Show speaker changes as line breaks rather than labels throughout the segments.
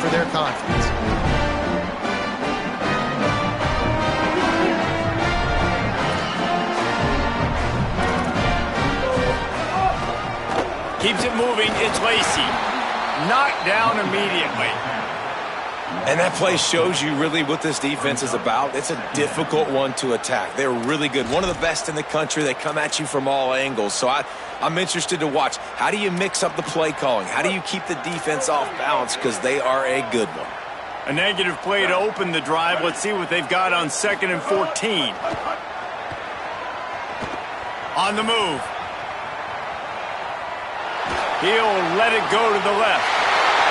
for their confidence.
Keeps it moving. It's Lacy. Knocked down immediately.
And that play shows you really what this defense is about. It's a difficult one to attack. They're really good. One of the best in the country. They come at you from all angles. So I'm interested to watch. How do you mix up the play calling? How do you keep the defense off balance? Because they are a good one.
A negative play to open the drive. Let's see what they've got on 2nd and 14. On the move. He'll let it go to the left.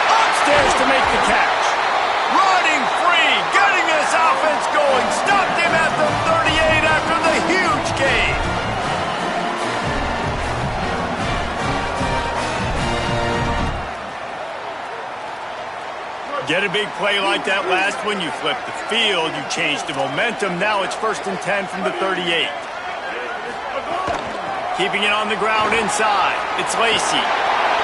Upstairs to make the catch. Running free, getting this offense going. Stopped him at the 38 after the huge gain. Get a big play like that last one, you flip the field, you change the momentum. Now it's 1st and 10 from the 38. Keeping it on the ground inside. It's Lacy.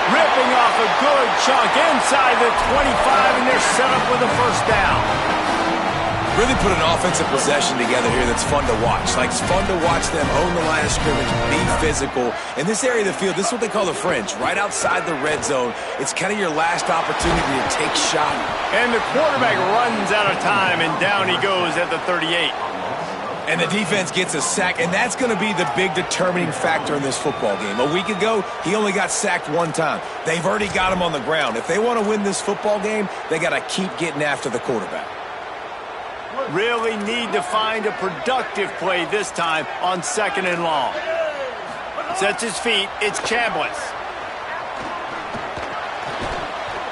Ripping off a good chunk inside the 25, and they're set up with a 1st down.
Really put an offensive possession together here that's fun to watch. Like, it's fun to watch them own the line of scrimmage, be physical. In this area of the field, this is what they call the fringe, right outside the red zone. It's kind of your last opportunity to take shot.
And the quarterback runs out of time, and down he goes at the 38.
And the defense gets a sack, and that's going to be the big determining factor in this football game. A week ago, he only got sacked 1 time. They've already got him on the ground. If they want to win this football game, they got to keep getting after the quarterback.
Really need to find a productive play this time on 2nd and long. Sets his feet. It's Chambliss.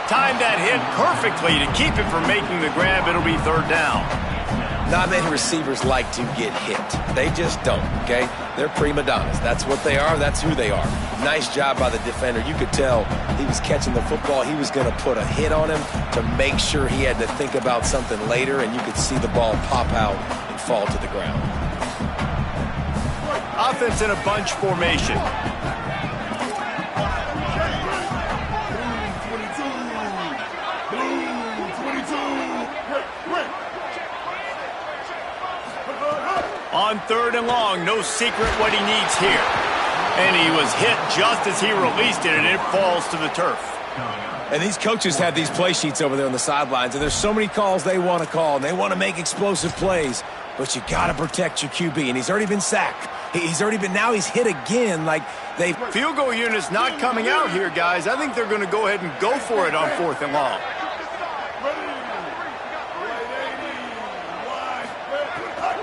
Timed that hit perfectly to keep him from making the grab. It'll be 3rd down.
Not many receivers like to get hit. They just don't, okay? They're prima donnas. That's what they are. That's who they are. Nice job by the defender. You could tell he was catching the football. He was going to put a hit on him to make sure he had to think about something later, and you could see the ball pop out and fall to the ground.
Offense in a bunch formation. On 3rd and long, no secret what he needs here. And he was hit just as he released it, and it falls to the turf.
And these coaches have these play sheets over there on the sidelines, and there's so many calls they want to call, and they want to make explosive plays, but you got to protect your QB, and he's already been sacked. Now he's hit again. Like they
Field goal unit's not coming out here, guys. I think they're going to go ahead and go for it on 4th and long.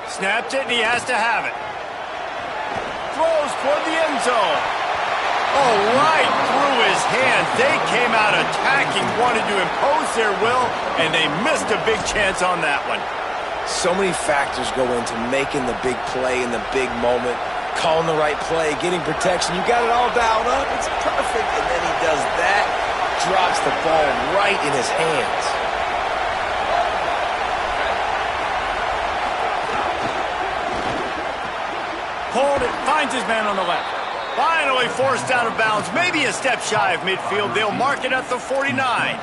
Snaps it, and he has to have it. Throws toward the end zone. Oh, right through his hands. They came out attacking, wanted to impose their will, and they missed a big chance on that one.
So many factors go into making the big play in the big moment, calling the right play, getting protection. You got it all dialed up. It's perfect, and then he does that, drops the ball right in his hands.
Hold it, finds his man on the left. Finally forced out of bounds, maybe a step shy of midfield. They'll mark it at the 49.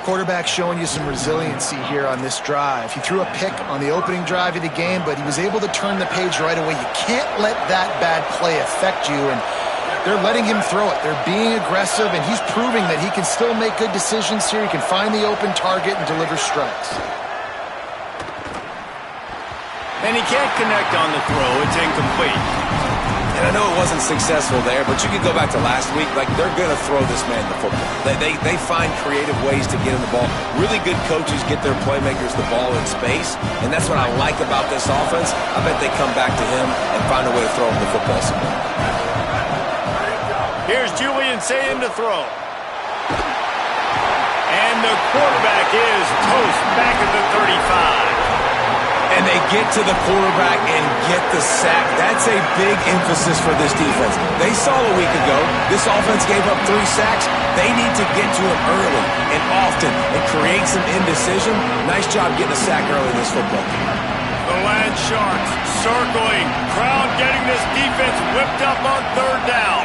Quarterback showing you some resiliency here on this drive. He threw a pick on the opening drive of the game, but he was able to turn the page right away. You can't let that bad play affect you, and they're letting him throw it. They're being aggressive, and he's proving that he can still make good decisions here. He can find the open target and deliver strikes.
And he can't connect on the throw. It's incomplete.
And I know it wasn't successful there, but you could go back to last week. Like, they're going to throw this man the football. They find creative ways to get him the ball. Really good coaches get their playmakers the ball in space, and that's what I like about this offense. I bet they come back to him and find a way to throw him the football somewhere.
Here's Julian Sayin to throw. And the quarterback is toast back at the 35.
And they get to the quarterback and get the sack. That's a big emphasis for this defense. They saw a week ago, this offense gave up 3 sacks. They need to get to him early and often and create some indecision. Nice job getting a sack early in this football game.
The Land Sharks circling. Crowd getting this defense whipped up on 3rd down.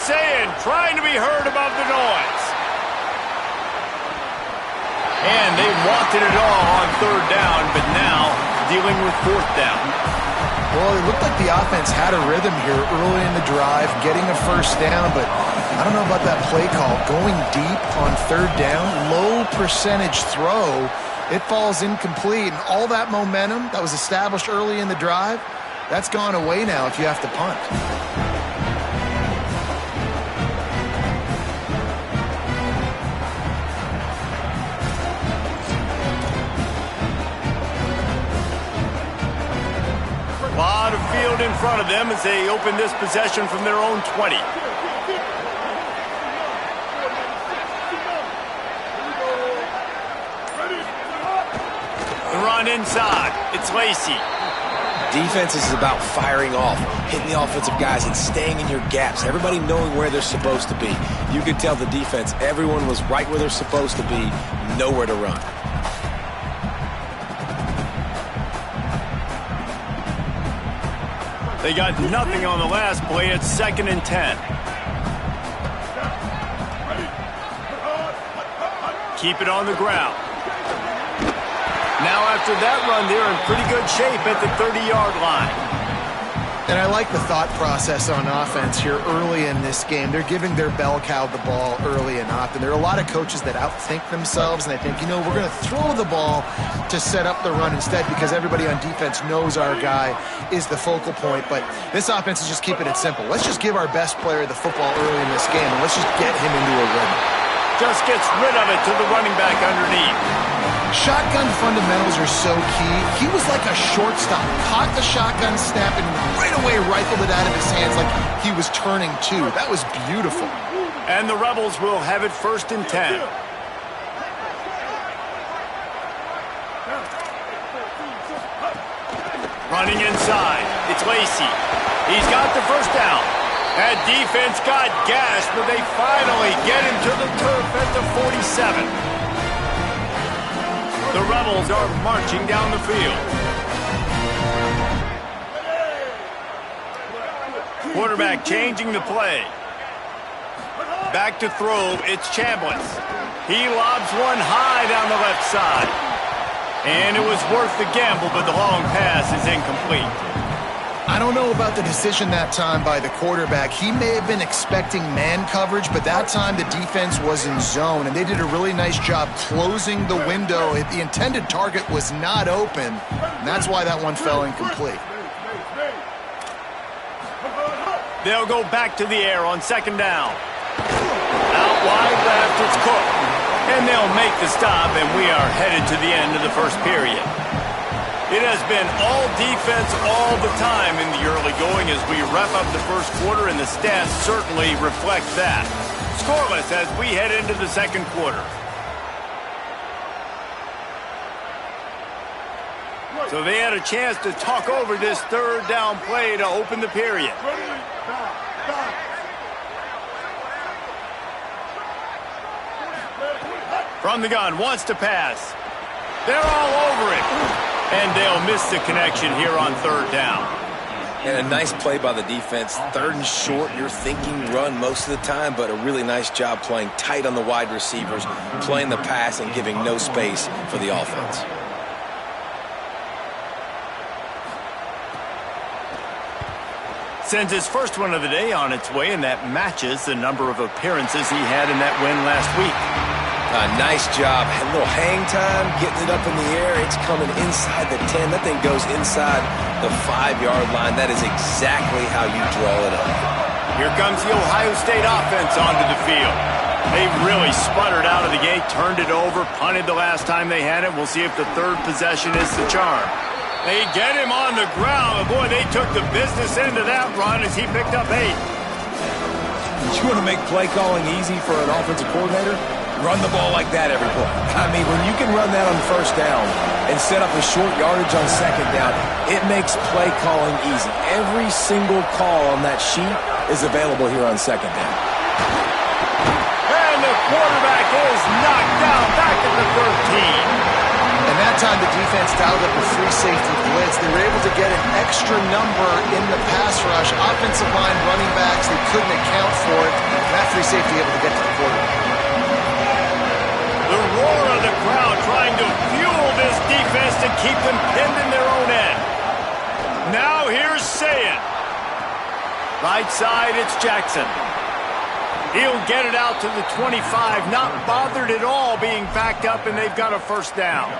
Sayin trying to be heard above the noise. And they wanted it all on third down, but now dealing with fourth down.
Well, it looked like the offense had a rhythm here early in the drive, getting a first down, but I don't know about that play call. Going deep on third down, low percentage throw, it falls incomplete. And all that momentum that was established early in the drive, that's gone away now if you have to punt.
A lot of field in front of them as they open this possession from their own 20. The run inside. It's Lacy.
Defense is about firing off, hitting the offensive guys, and staying in your gaps. Everybody knowing where they're supposed to be. You could tell the defense, everyone was right where they're supposed to be, nowhere to run.
They got nothing on the last play. It's 2nd and 10. Keep it on the ground. Now after that run, they're in pretty good shape at the 30-yard line.
And I like the thought process on offense here early in this game. They're giving their bell cow the ball early and often. There are a lot of coaches that outthink themselves, and they think, you know, we're going to throw the ball to set up the run instead because everybody on defense knows our guy is the focal point. But this offense is just keeping it simple. Let's just give our best player the football early in this game, and let's just get him into a rhythm.
Just gets rid of it to the running back underneath.
Shotgun fundamentals are so key. He was like a shortstop, caught the shotgun snap and right away rifled it out of his hands like he was turning two. That was beautiful.
And the Rebels will have it 1st and 10. Running inside. It's Lacy. He's got the first down. That defense got gashed, but they finally get him to the turf at the 47. The Rebels are marching down the field. Quarterback changing the play. Back to throw, it's Chambliss. He lobs one high down the left side. And it was worth the gamble, but the long pass is incomplete.
I don't know about the decision that time by the quarterback. He may have been expecting man coverage, but that time the defense was in zone, and they did a really nice job closing the window. The intended target was not open, and that's why that one fell incomplete.
They'll go back to the air on 2nd down. Out wide left, it's Cook. And they'll make the stop, and we are headed to the end of the first period. It has been all defense all the time in the early going as we wrap up the first quarter, and the stats certainly reflect that. Scoreless as we head into the second quarter. So they had a chance to talk over this 3rd down play to open the period. From the gun, wants to pass. They're all over it. And they'll miss the connection here on 3rd down.
And a nice play by the defense. 3rd and short, you're thinking run most of the time, but a really nice job playing tight on the wide receivers, playing the pass and giving no space for the offense.
Sends his first one of the day on its way, and that matches the number of appearances he had in that win last week.
Nice job. A little hang time, getting it up in the air. It's coming inside the 10. That thing goes inside the 5-yard line. That is exactly how you draw it up.
Here comes the Ohio State offense onto the field. They really sputtered out of the gate, turned it over, punted the last time they had it. We'll see if the 3rd possession is the charm. They get him on the ground. And boy, they took the business into that run as he picked up 8.
You want to make play calling easy for an offensive coordinator? Run the ball like that every play. I mean, when you can run that on 1st down and set up a short yardage on 2nd down, it makes play calling easy. Every single call on that sheet is available here on 2nd down.
And the quarterback is knocked down back at the 13.
And that time the defense dialed up a free safety blitz. They were able to get an extra number in the pass rush. Offensive line, running backs, they couldn't account for it. That free safety able to get to the quarterback.
The roar of the crowd defense to keep them pinned in their own end. Now here's Sayin. Right side, it's Jackson. He'll get it out to the 25, not bothered at all being backed up, and they've got a first down.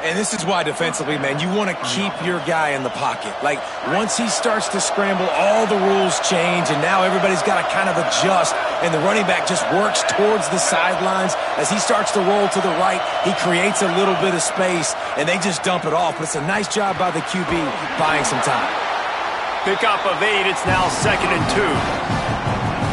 And this is why defensively, man, you want to keep your guy in the pocket. Like, once he starts to scramble, all the rules change, and now everybody's got to kind of adjust, and the running back just works towards the sidelines. As he starts to roll to the right, he creates a little bit of space, and they just dump it off. But it's a nice job by the QB buying some time.
Pickup of 8, it's now 2nd and 2.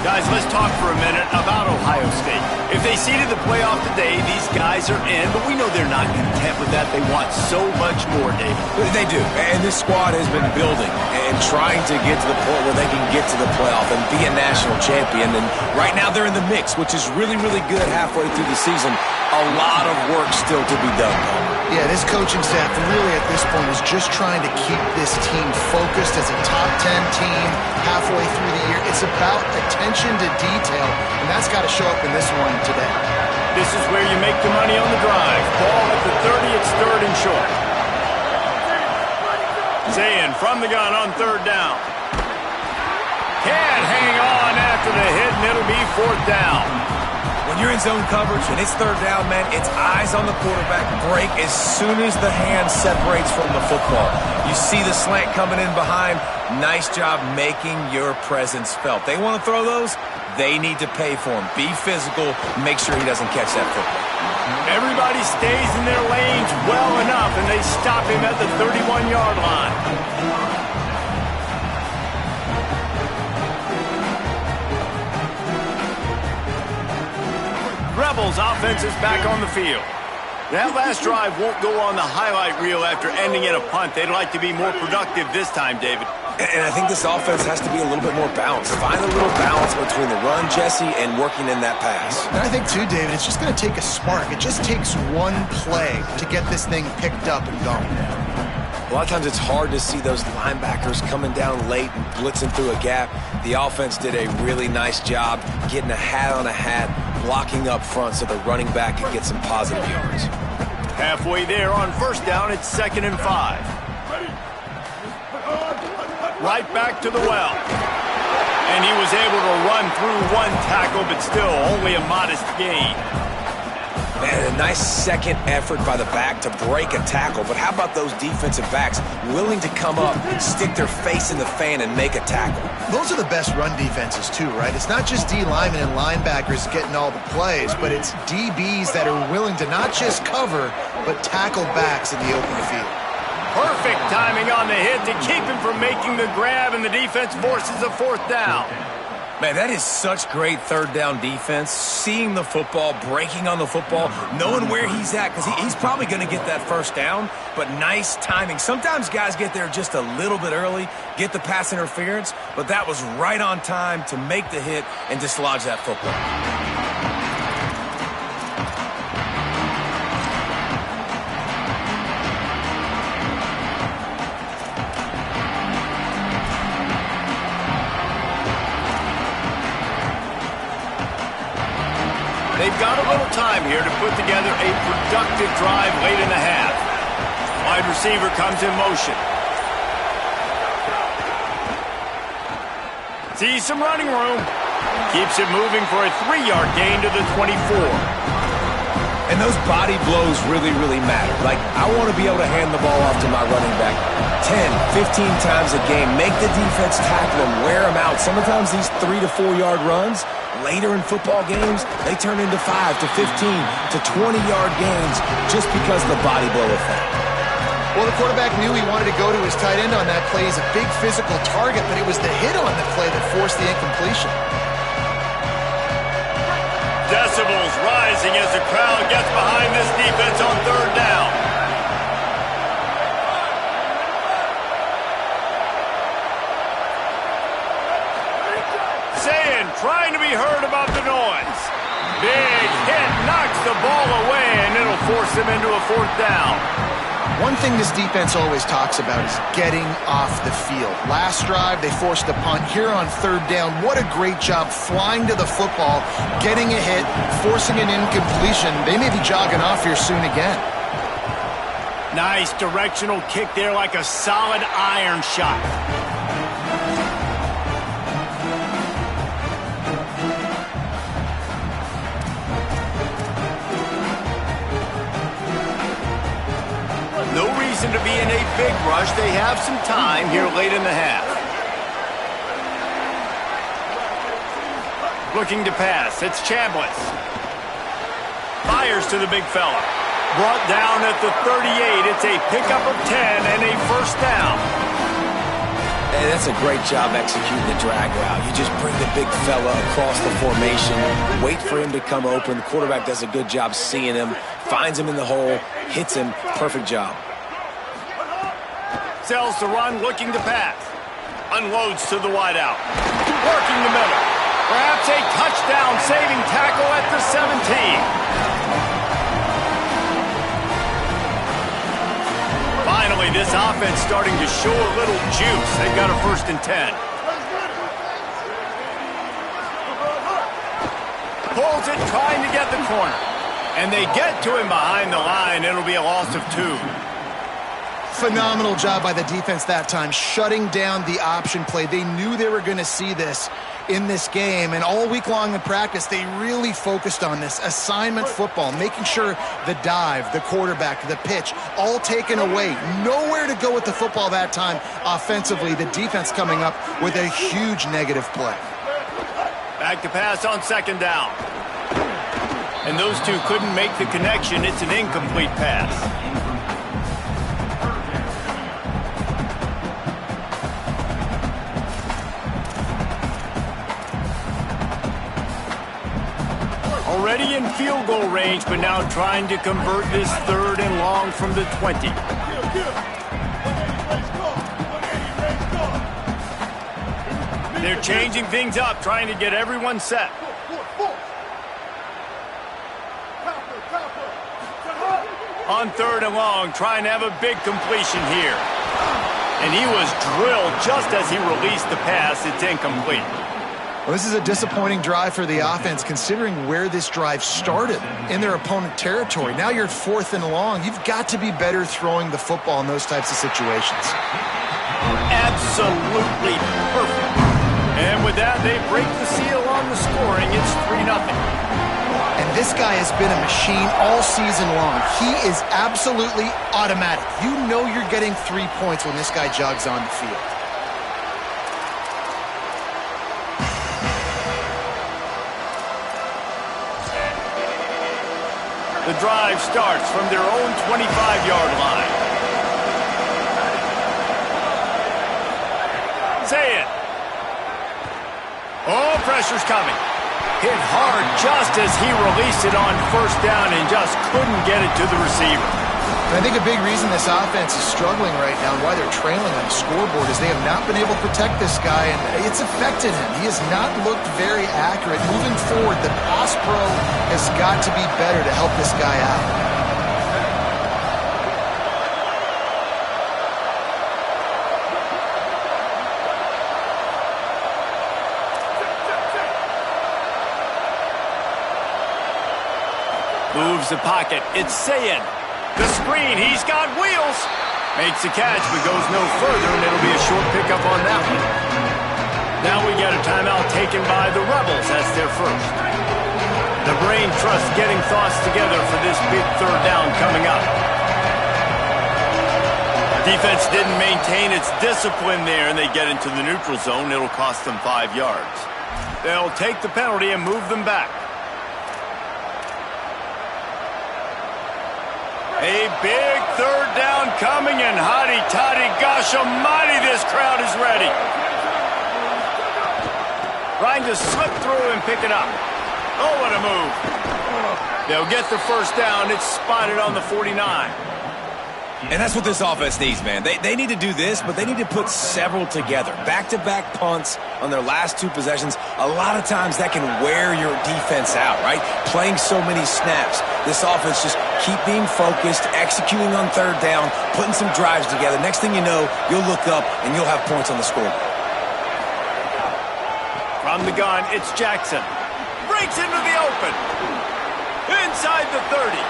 Guys, let's talk for a minute about Ohio State. If they seeded the playoff today, these guys are in, but we know they're not content with that. They want so much more, David.
They do, and this squad has been building and trying to get to the point where they can get to the playoff and be a national champion. And right now they're in the mix, which is really, really good halfway through the season. A lot of work still to be done, though.
Yeah, this coaching staff really at this point is just trying to keep this team focused as a top 10 team halfway through the year. It's about attention to detail, and that's got to show up in this one today.
This is where you make the money on the drive. Ball at the 30, it's 3rd and short. Sayin from the gun on 3rd down. Can't hang on after the hit, and it'll be 4th down.
When you're in zone coverage and it's 3rd down, man, it's eyes on the quarterback, break as soon as the hand separates from the football. You see the slant coming in behind. Nice job making your presence felt. They want to throw those, they need to pay for them. Be physical, make sure he doesn't catch that football.
Everybody stays in their lanes well enough, and they stop him at the 31-yard line. Rebels offense is back on the field. That last drive won't go on the highlight reel after ending in a punt. They'd like to be more productive this time, David.
And I think this offense has to be a little bit more balanced. Find a little balance between the run, Jesse, and working in that pass.
And I think, too, David, it's just going to take a spark. It just takes one play to get this thing picked up and going.
A lot of times it's hard to see those linebackers coming down late and blitzing through a gap. The offense did a really nice job getting a hat on a hat, blocking up front so the running back could get some positive yards.
Halfway there on 1st down, it's 2nd and 5. Right back to the well. And he was able to run through one tackle, but still only a modest gain.
And a nice second effort by the back to break a tackle. But how about those defensive backs willing to come up, stick their face in the fan, and make a tackle?
Those are the best run defenses, too, right? It's not just D linemen and linebackers getting all the plays, but it's DBs that are willing to not just cover, but tackle backs in the open field.
Perfect timing on the hit to keep him from making the grab, and the defense forces a 4th down.
Man, that is such great 3rd down defense. Seeing the football, breaking on the football, knowing where he's at, because he's probably going to get that 1st down, but nice timing. Sometimes guys get there just a little bit early, get the pass interference, but that was right on time to make the hit and dislodge that football.
They've got a little time here to put together a productive drive late in the half. Wide receiver comes in motion. Sees some running room. Keeps it moving for a 3-yard gain to the 24.
And those body blows really, really matter. Like, I want to be able to hand the ball off to my running back 10, 15 times a game. Make the defense tackle them, wear them out. Sometimes these 3 to 4 yard runs, later in football games, they turn into 5 to 15 to 20-yard gains just because of the body blow effect.
Well, the quarterback knew he wanted to go to his tight end on that play. He's a big physical target, but it was the hit on the play that forced the incompletion.
Decibels rising as the crowd gets behind this defense on 3rd down. Sayin trying to be heard about the noise. Big hit knocks the ball away, and it'll force them into a 4th down.
One thing this defense always talks about is getting off the field. Last drive, they forced a punt. Here on 3rd down, what a great job flying to the football, getting a hit, forcing an incompletion. They may be jogging off here soon again.
Nice directional kick there like a solid iron shot. No reason to be in a big rush. They have some time here late in the half. Looking to pass. It's Chambliss. Fires to the big fella. Brought down at the 38. It's a pickup of 10 and a first down.
Hey, that's a great job executing the drag route. You just bring the big fella across the formation, wait for him to come open. The quarterback does a good job seeing him, finds him in the hole, hits him. Perfect job.
Sells to run, looking to pass. Unloads to the wideout. Working the middle. Perhaps a touchdown saving tackle at the 17. Finally, this offense starting to show a little juice. They've got a 1st and 10. Pulls it, trying to get the corner. And they get to him behind the line. It'll be a loss of 2.
Phenomenal job by the defense that time, shutting down the option play. They knew they were going to see this in this game, and all week long in practice, they really focused on this assignment football, making sure the dive, the quarterback, the pitch, all taken away. Nowhere to go with the football that time offensively. The defense coming up with a huge negative play.
Back to pass on 2nd down. And those two couldn't make the connection. It's an incomplete pass. Already in field goal range, but now trying to convert this 3rd and long from the 20. They're changing things up, trying to get everyone set. On 3rd and long, trying to have a big completion here. And he was drilled just as he released the pass. It's incomplete.
Well, this is a disappointing drive for the offense, considering where this drive started in their opponent territory. Now you're 4th and long. You've got to be better throwing the football in those types of situations.
Absolutely perfect. And with that, they break the seal on the scoring. It's 3-0.
And this guy has been a machine all season long. He is absolutely automatic. You know you're getting 3 points when this guy jogs on the field.
The drive starts from their own 25-yard line. Say it. Oh, pressure's coming. Hit hard just as he released it on 1st down and just couldn't get it to the receiver.
I think a big reason this offense is struggling right now and why they're trailing on the scoreboard is they have not been able to protect this guy, and it's affected him. He has not looked very accurate. Moving forward, the pass pro has got to be better to help this guy out.
Moves the pocket. It's Sayin. The screen. He's got wheels. Makes the catch, but goes no further, and it'll be a short pickup on that one. Now we got a timeout taken by the Rebels. That's their first. The brain trust getting thoughts together for this big 3rd down coming up. Defense didn't maintain its discipline there, and they get into the neutral zone. It'll cost them 5 yards. They'll take the penalty and move them back. A big 3rd down coming, and hotty toddy, gosh almighty, this crowd is ready. Trying to slip through and pick it up. Oh, what a move. They'll get the 1st down. It's spotted on the 49.
And that's what this offense needs, man. They need to do this, but they need to put several together. Back-to-back punts on their last 2 possessions. A lot of times that can wear your defense out, right? Playing so many snaps. This offense just keep being focused, executing on 3rd down, putting some drives together. Next thing you know, you'll look up and you'll have points on the scoreboard.
From the gun, it's Jackson. Breaks into the open. Inside the 30.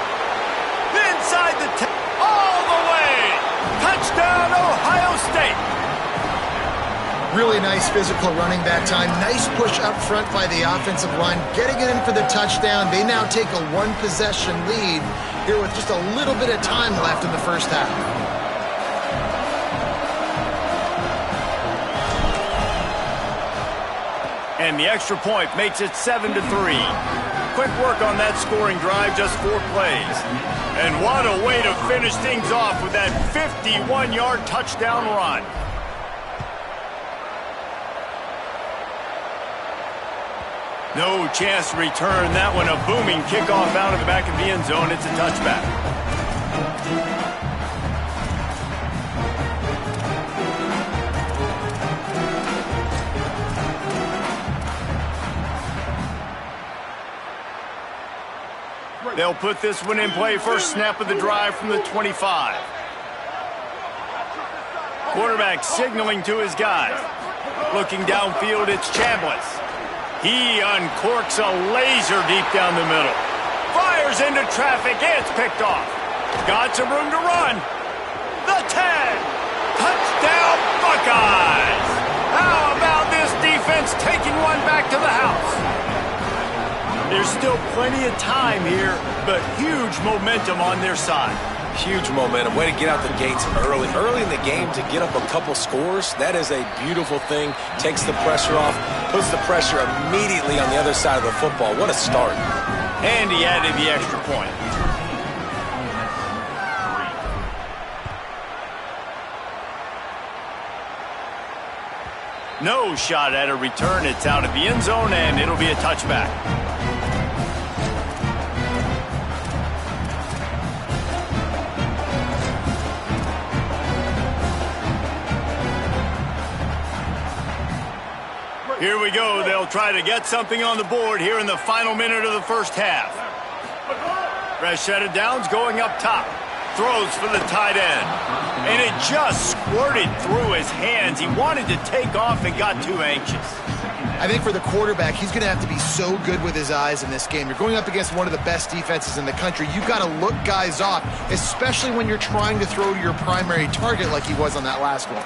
Inside the 10. All the way
Really nice physical running that time. Nice push up front by the offensive line, getting it in for the touchdown. They now take a one-possession lead here with just a little bit of time left in the first half.
And the extra point makes it 7-3. Quick work on that scoring drive, just 4 plays. And what a way to finish things off with that 51-yard touchdown run. No chance to return that one. A booming kickoff out of the back of the end zone. It's a touchback. They'll put this one in play. First snap of the drive from the 25. Quarterback signaling to his guys. Looking downfield, it's Chambliss. He uncorks a laser deep down the middle. Fires into traffic. It's picked off. Got some room to run. The 10. Touchdown, Buckeyes. How about this defense taking one back to the house? There's still plenty of time here, but huge momentum on their side.
Huge momentum. Way to get out the gates early. Early in the game to get up a couple scores, that is a beautiful thing. Takes the pressure off, puts the pressure immediately on the other side of the football. What a start.
And he added the extra point. No shot at a return. It's out of the end zone, and it'll be a touchback. Here we go. They'll try to get something on the board here in the final minute of the first half. Fresh set of downs going up top. Throws for the tight end. And it just squirted through his hands. He wanted to take off and got too anxious.
I think for the quarterback, he's going to have to be so good with his eyes in this game. You're going up against one of the best defenses in the country. You've got to look guys off, especially when you're trying to throw to your primary target like he was on that last one.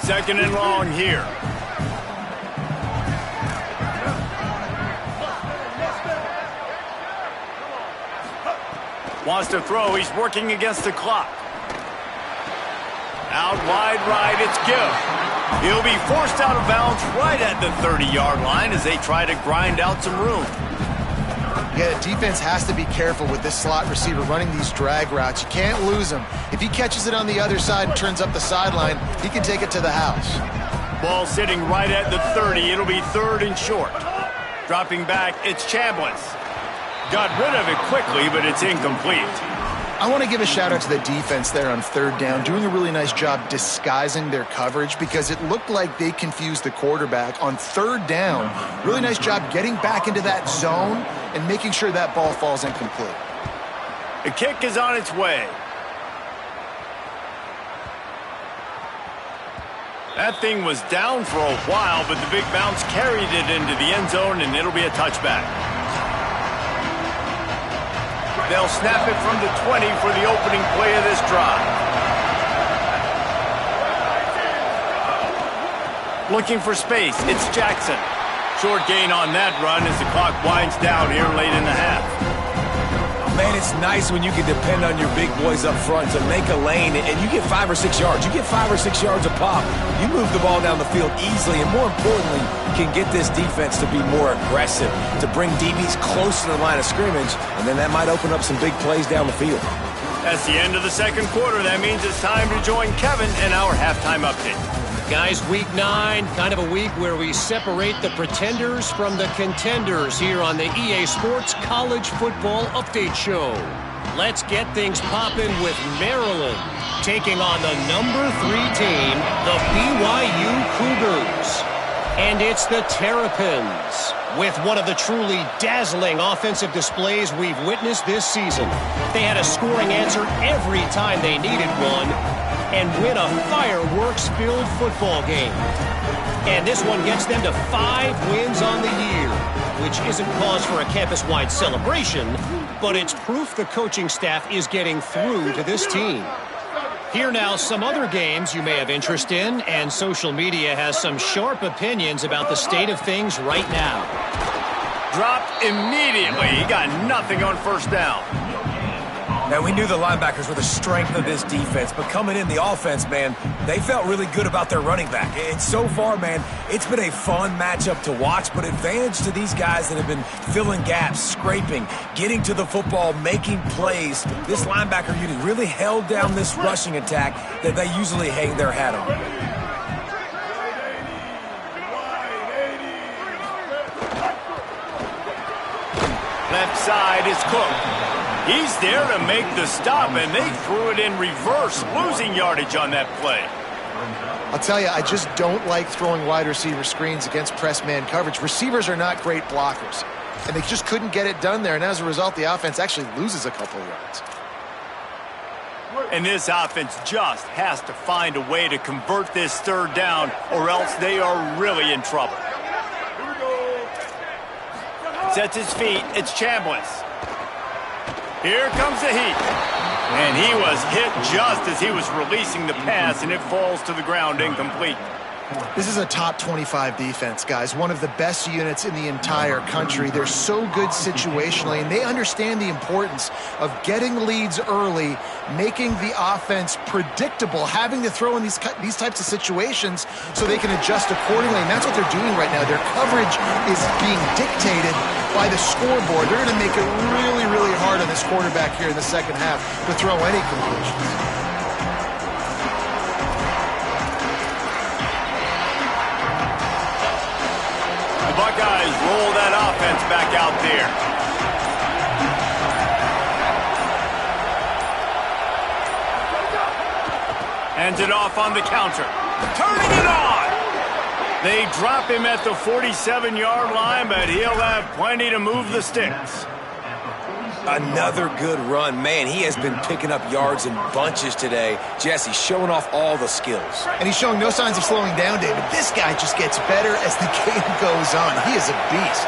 Second and long here. Wants to throw. He's working against the clock. Out wide right, it's Gibb. He'll be forced out of bounds right at the 30-yard line as they try to grind out some room.
Yeah, the defense has to be careful with this slot receiver running these drag routes. You can't lose him. If he catches it on the other side and turns up the sideline, he can take it to the house.
Ball sitting right at the 30. It'll be third and short. Dropping back, it's Chambliss. Got rid of it quickly, but it's incomplete.
I want to give a shout-out to the defense there on third down, doing a really nice job disguising their coverage because it looked like they confused the quarterback on third down. Really nice job getting back into that zone and making sure that ball falls incomplete.
The kick is on its way. That thing was down for a while, but the big bounce carried it into the end zone, and it'll be a touchback. They'll snap it from the 20 for the opening play of this drive. Looking for space, it's Jackson. Short gain on that run as the clock winds down here late in the half.
Man, it's nice when you can depend on your big boys up front to make a lane, and you get 5 or 6 yards. You get 5 or 6 yards a pop. You move the ball down the field easily, and more importantly, can get this defense to be more aggressive, to bring DBs close to the line of scrimmage, and then that might open up some big plays down the field.
That's the end of the second quarter. That means it's time to join Kevin in our halftime update.
Guys, week 9, kind of a week where we separate the pretenders from the contenders here on the EA Sports College Football Update Show. Let's get things popping with Maryland taking on the number 3 team, the BYU Cougars. And it's the Terrapins with one of the truly dazzling offensive displays we've witnessed this season. They had a scoring answer every time they needed one and win a fireworks-filled football game. And this one gets them to 5 wins on the year, which isn't cause for a campus-wide celebration, but it's proof the coaching staff is getting through to this team. Here now, some other games you may have interest in, and social media has some sharp opinions about the state of things right now.
Dropped immediately. He got nothing on first down.
Now, we knew the linebackers were the strength of this defense, but coming in the offense, man, they felt really good about their running back. And so far, man, it's been a fun matchup to watch, but advantage to these guys that have been filling gaps, scraping, getting to the football, making plays. This linebacker unit really held down this rushing attack that they usually hang their hat on.
Left side is Cook. He's there to make the stop, and they threw it in reverse, losing yardage on that play.
I'll tell you, I just don't like throwing wide receiver screens against press man coverage. Receivers are not great blockers, and they just couldn't get it done there, and as a result, the offense actually loses a couple of yards.
And this offense just has to find a way to convert this third down, or else they are really in trouble. Sets his feet. It's Chambliss. Here comes the heat. And he was hit just as he was releasing the pass, and it falls to the ground incomplete.
This is a top 25 defense, guys. One of the best units in the entire country. They're so good situationally, and they understand the importance of getting leads early, making the offense predictable, having to throw in these types of situations so they can adjust accordingly. And that's what they're doing right now. Their coverage is being dictated by the scoreboard. They're going to make it really, really hard on this quarterback here in the second half to throw any completions.
Buckeyes roll that offense back out there. Hands it off on the counter. Turning it on! They drop him at the 47-yard line, but he'll have plenty to move the sticks.
Another good run. Man, he has been picking up yards in bunches today. Jesse showing off all the skills.
And he's showing no signs of slowing down, David. This guy just gets better as the game goes on. He is a beast.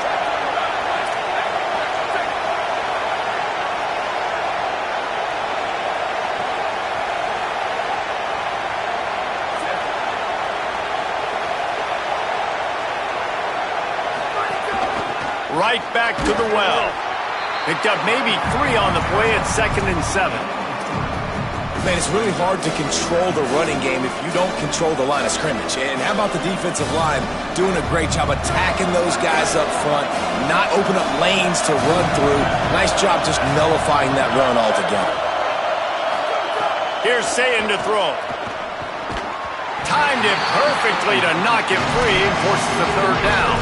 Right back to the well. Picked up maybe 3 on the play at 2nd and 7.
Man, it's really hard to control the running game if you don't control the line of scrimmage. And how about the defensive line doing a great job attacking those guys up front, not open up lanes to run through. Nice job just nullifying that run altogether.
Here's Sayin to throw. Timed it perfectly to knock it free and forces the third down.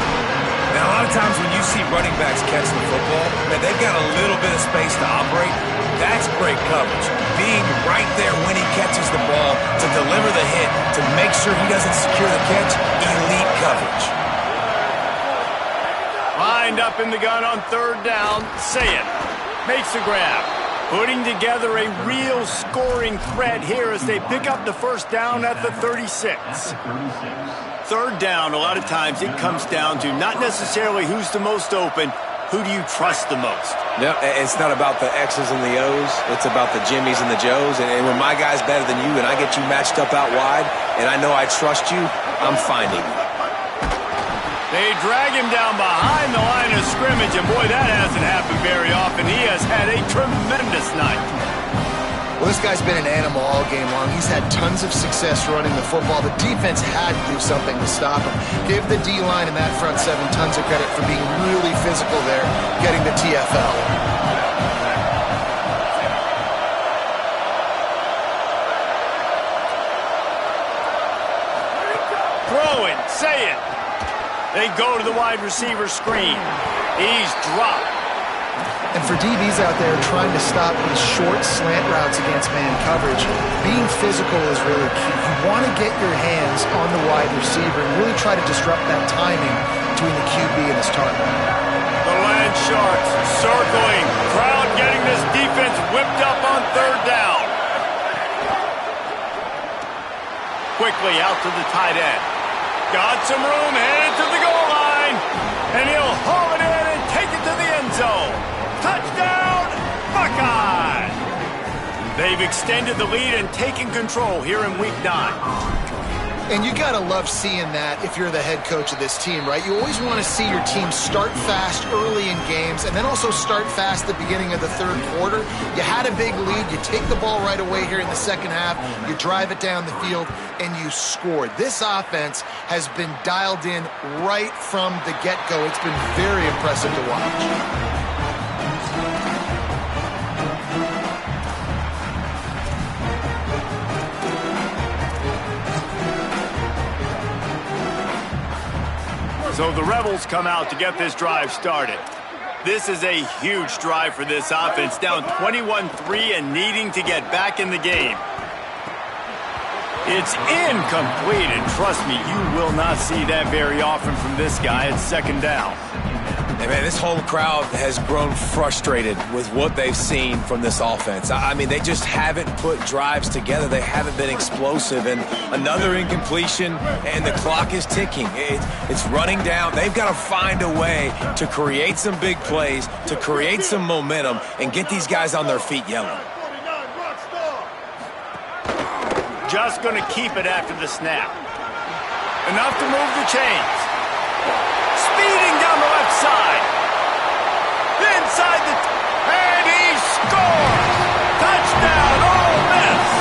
Now, a lot of times when you see running backs catch the football, man, they've got a little bit of space to operate. That's great coverage. Being right there when he catches the ball to deliver the hit, to make sure he doesn't secure the catch, elite coverage.
Lined up in the gun on third down, Sayin makes a grab. Putting together a real scoring threat here as they pick up the first down at the 36. Third down, a lot of times it comes down to not necessarily who's the most open, who do you trust the most?
No, it's not about the X's and the O's. It's about the Jimmies and the Joes. And when my guy's better than you and I get you matched up out wide and I know I trust you, I'm finding you.
They drag him down behind the line of scrimmage, and boy, that hasn't happened very often. He has had a tremendous night.
Well, this guy's been an animal all game long. He's had tons of success running the football. The defense had to do something to stop him. Give the D-line and that front seven tons of credit for being really physical there, getting the TFL.
Throwing, say it. They go to the wide receiver screen. He's dropped.
And for DBs out there trying to stop these short slant routes against man coverage, being physical is really key. You want to get your hands on the wide receiver and really try to disrupt that timing between the QB and his target.
The Land Sharks circling. Crowd getting this defense whipped up on third down. Quickly out to the tight end. Got some room, headed to the goal line. And he'll haul it in and take it to the end zone. Touchdown, Buckeyes! They've extended the lead and taken control here in Week 9.
And you got to love seeing that if you're the head coach of this team, right? You always want to see your team start fast early in games and then also start fast at the beginning of the third quarter. You had a big lead. You take the ball right away here in the second half. You drive it down the field, and you scored. This offense has been dialed in right from the get-go. It's been very impressive to watch.
So the Rebels come out to get this drive started. This is a huge drive for this offense, down 21-3 and needing to get back in the game. It's incomplete, and trust me, you will not see that very often from this guy at second down.
Hey, man, this whole crowd has grown frustrated with what they've seen from this offense. I mean, they just haven't put drives together. They haven't been explosive. And another incompletion, and the clock is ticking. It's running down. They've got to find a way to create some big plays, to create some momentum, and get these guys on their feet yelling.
Just going to keep it after the snap. Enough to move the chains. Speeding down the left side. Inside the... and he scores! Touchdown, Ole Miss!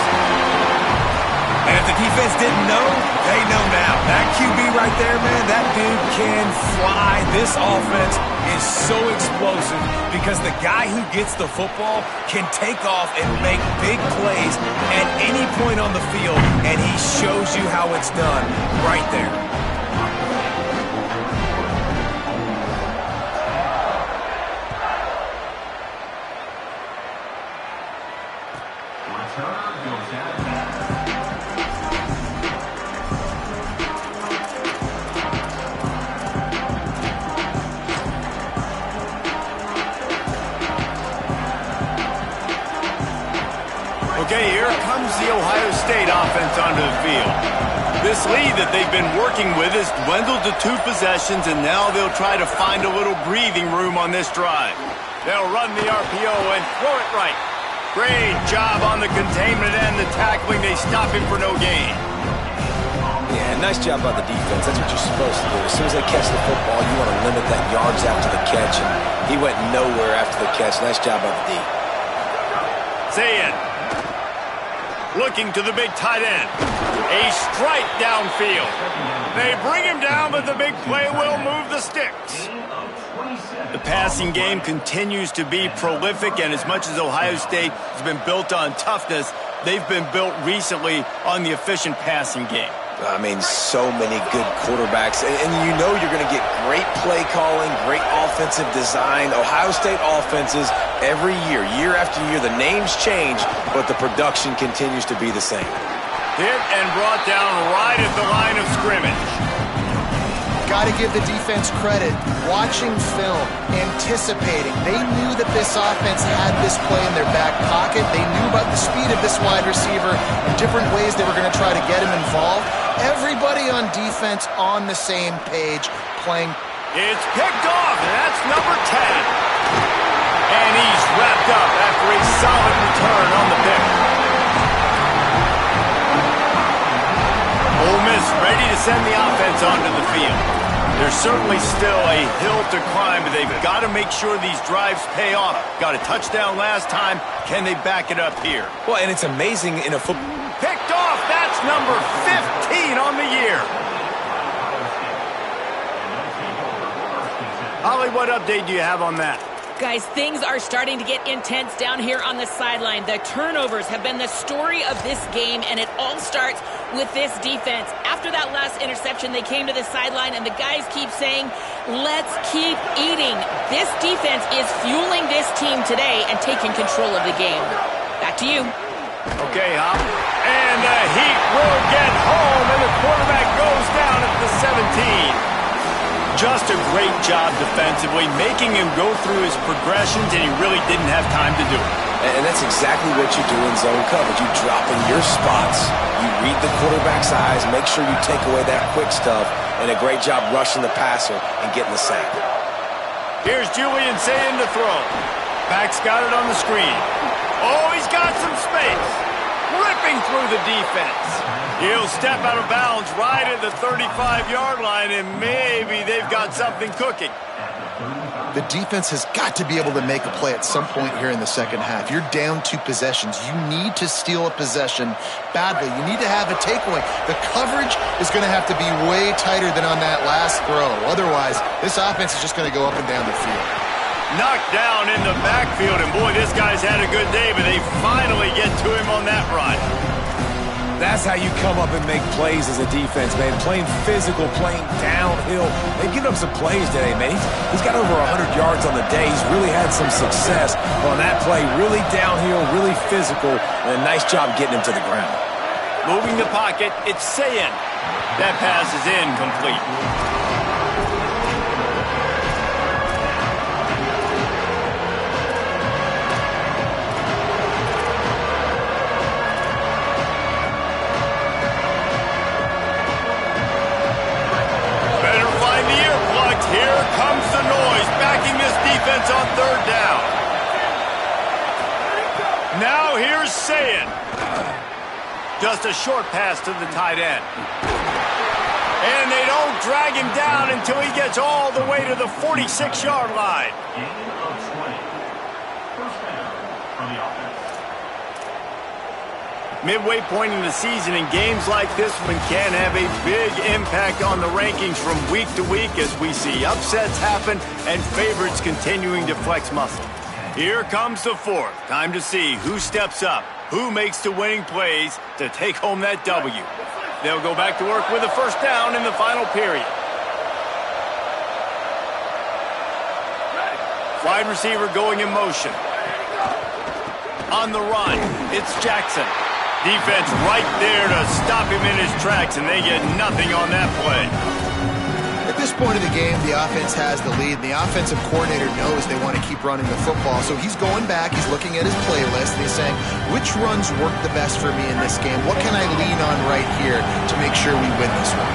And if the defense didn't know, they know now. That QB right there, man, that dude can fly. This offense is so explosive because the guy who gets the football can take off and make big plays at any point on the field, and he shows you how it's done right there.
Okay, here comes the Ohio State offense onto the field. This lead that they've been working with has dwindled to 2 possessions, and now they'll try to find a little breathing room on this drive. They'll run the RPO and throw it right. Great job on the containment and the tackling. They stop him for no gain.
Yeah, nice job by the defense. That's what you're supposed to do. As soon as they catch the football, you want to limit that yards after the catch, and he went nowhere after the catch. Nice job by the D.
Zayin. Looking to the big tight end. A strike downfield. They bring him down, but the big play will move the sticks. The passing game continues to be prolific, and as much as Ohio State has been built on toughness, they've been built recently on the efficient passing game.
I mean, so many good quarterbacks. And you know you're going to get great play calling, great offensive design. Ohio State offenses, every year, year after year, the names change, but the production continues to be the same.
Hit and brought down right at the line of scrimmage.
Got to give the defense credit. Watching film, anticipating. They knew that this offense had this play in their back pocket. They knew about the speed of this wide receiver and different ways they were going to try to get him involved. Everybody on defense on the same page playing.
It's picked off, and that's number 10. And he's wrapped up after a solid return on the pick. Ole Miss ready to send the offense onto the field. There's certainly still a hill to climb, but they've got to make sure these drives pay off. Got a touchdown last time. Can they back it up here?
Well, and it's amazing in a football.
Picked off. That's number 15 on the year. Holly, what update do you have on that?
Guys, things are starting to get intense down here on the sideline. The turnovers have been the story of this game, and it all starts with this defense. After that last interception, they came to the sideline, and the guys keep saying, let's keep eating. This defense is fueling this team today and taking control of the game. Back to you.
Okay, Hop. And the Heat will get home, and the quarterback goes down at the 17. Just a great job defensively, making him go through his progressions, and he really didn't have time to do it.
And that's exactly what you do in zone coverage. You drop in your spots, you read the quarterback's eyes, make sure you take away that quick stuff, and a great job rushing the passer and getting the sack.
Here's Julian Sayin to throw. Back's got it on the screen. Oh, he's got some space. Ripping through the defense. He'll step out of bounds right at the 35-yard line, and maybe they've got something cooking.
The defense has got to be able to make a play at some point here in the second half. You're down 2 possessions. You need to steal a possession badly. You need to have a takeaway. The coverage is going to have to be way tighter than on that last throw. Otherwise, this offense is just going to go up and down the field.
Knocked down in the backfield, and boy, this guy's had a good day, but they finally get to him on that run.
That's how you come up and make plays as a defense, man. Playing physical, playing downhill. They've given up some plays today, man. He's got over 100 yards on the day. He's really had some success on that play. Really downhill, really physical, and a nice job getting him to the ground.
Moving the pocket, it's Sayin. That pass is incomplete. Here comes the noise, backing this defense on third down. Now here's Sayin. Just a short pass to the tight end. And they don't drag him down until he gets all the way to the 46-yard line. Midway point in the season, and games like this one can have a big impact on the rankings from week to week as we see upsets happen and favorites continuing to flex muscle. Here comes the fourth. Time to see who steps up, who makes the winning plays to take home that W. They'll go back to work with a first down in the final period. Wide receiver going in motion. On the run, it's Jackson. Defense right there to stop him in his tracks, and they get nothing on that play.
At this point of the game, the offense has the lead, and the offensive coordinator knows they want to keep running the football. So he's going back, he's looking at his playlist, and he's saying, which runs work the best for me in this game? What can I lean on right here to make sure we win this one?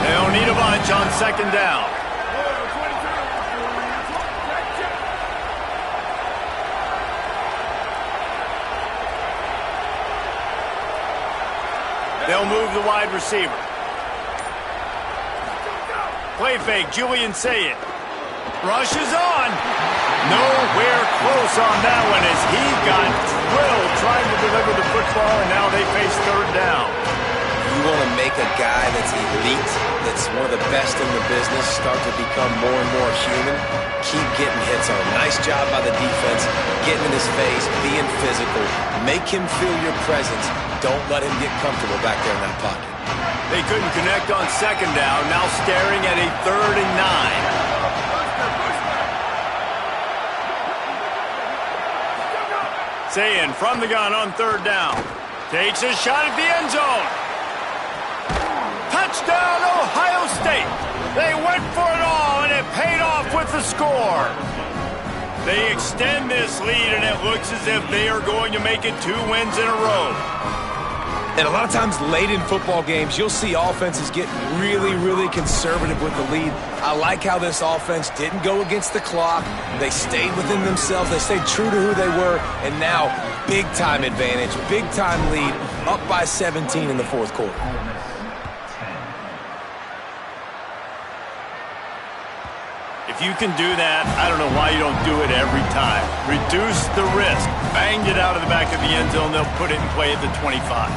They don't need a bunch on second down. They'll move the wide receiver. Play fake, Julian Sayin. Rushes on. Nowhere close on that one as he got drilled trying to deliver the football, and now they face third down.
You want to make a guy that's elite, that's one of the best in the business, start to become more and more human. Keep getting hits on him. Nice job by the defense, getting in his face, being physical. Make him feel your presence. Don't let him get comfortable back there in that pocket.
They couldn't connect on second down, now staring at a 3rd and 9. Sayin from the gun on third down. Takes a shot at the end zone. Touchdown, Ohio State. They went for it all, and it paid off with the score. They extend this lead, and it looks as if they are going to make it 2 wins in a row.
And a lot of times late in football games, you'll see offenses get really, really conservative with the lead. I like how this offense didn't go against the clock. They stayed within themselves. They stayed true to who they were. And now, big-time advantage, big-time lead, up by 17 in the fourth quarter.
If you can do that, I don't know why you don't do it every time. Reduce the risk. Banged it out of the back of the end zone. They'll put it in play at the 25.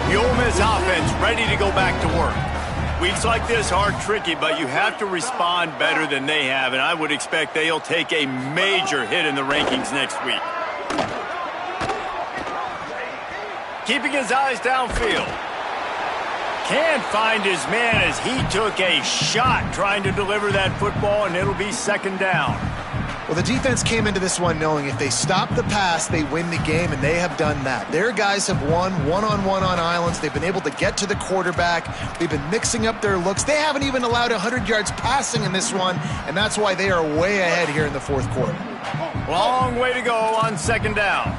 The Ole Miss offense ready to go back to work. Weeks like this are tricky, but you have to respond better than they have, and I would expect they'll take a major hit in the rankings next week. Keeping his eyes downfield. Can't find his man as he took a shot trying to deliver that football, and it'll be second down.
Well, the defense came into this one knowing if they stop the pass, they win the game, and they have done that. Their guys have won one-on-one on islands. They've been able to get to the quarterback. They've been mixing up their looks. They haven't even allowed 100 yards passing in this one, and that's why they are way ahead here in the fourth quarter.
Long way to go on second down.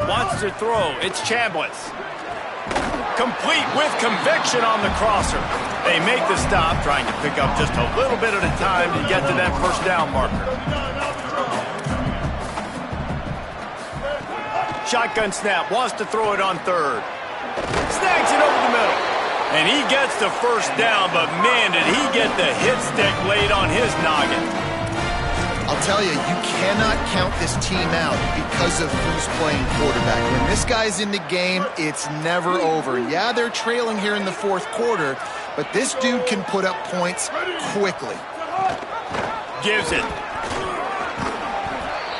Wants to throw. It's Chambliss. Complete with conviction on the crosser. They make the stop, trying to pick up just a little bit at a time to get to that first down marker. Shotgun snap, wants to throw it on third. Snags it over the middle. And he gets the first down, but man, did he get the hit stick laid on his noggin.
I'll tell you, you cannot count this team out because of who's playing quarterback. When this guy's in the game, it's never over. Yeah, they're trailing here in the fourth quarter, but this dude can put up points quickly.
Gives it.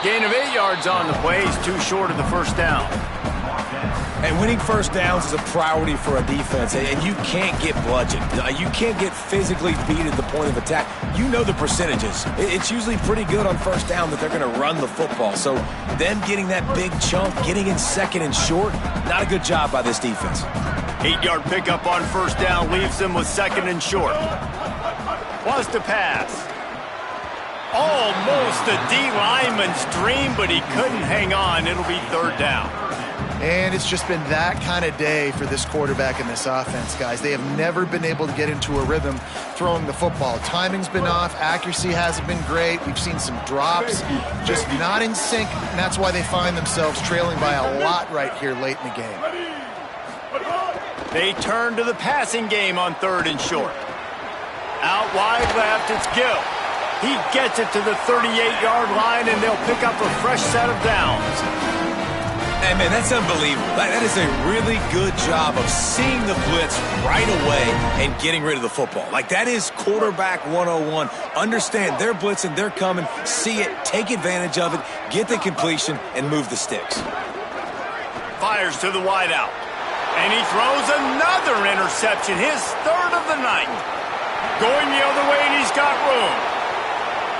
Gain of 8 yards on the play. He's too short of the first down.
And winning first downs is a priority for a defense, and you can't get bludgeoned. You can't get physically beat at the point of attack. You know the percentages. It's usually pretty good on first down that they're going to run the football. So them getting that big chunk, getting in second and short, not a good job by this defense.
8-yard pickup on first down leaves them with second and short. Wants to pass. Almost a D lineman's dream, but he couldn't hang on. It'll be third down.
And it's just been that kind of day for this quarterback and this offense, guys. They have never been able to get into a rhythm throwing the football. Timing's been off. Accuracy hasn't been great. We've seen some drops, just not in sync, and that's why they find themselves trailing by a lot right here late in the game.
They turn to the passing game on third and short. Out wide left, it's Gill. He gets it to the 38-yard line, and they'll pick up a fresh set of downs.
Hey, man, that's unbelievable. That is a really good job of seeing the blitz right away and getting rid of the football. Like, that is quarterback 101. Understand they're blitzing, they're coming, see it, take advantage of it, get the completion, and move the sticks.
Fires to the wideout. And he throws another interception, his third of the night. Going the other way, and he's got room.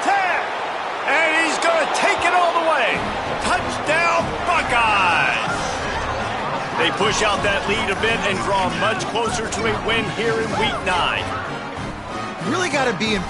Tap! And he's going to take it all the way. Touchdown, Buckeyes! They push out that lead a bit and draw much closer to a win here in Week 9.
You really got to be in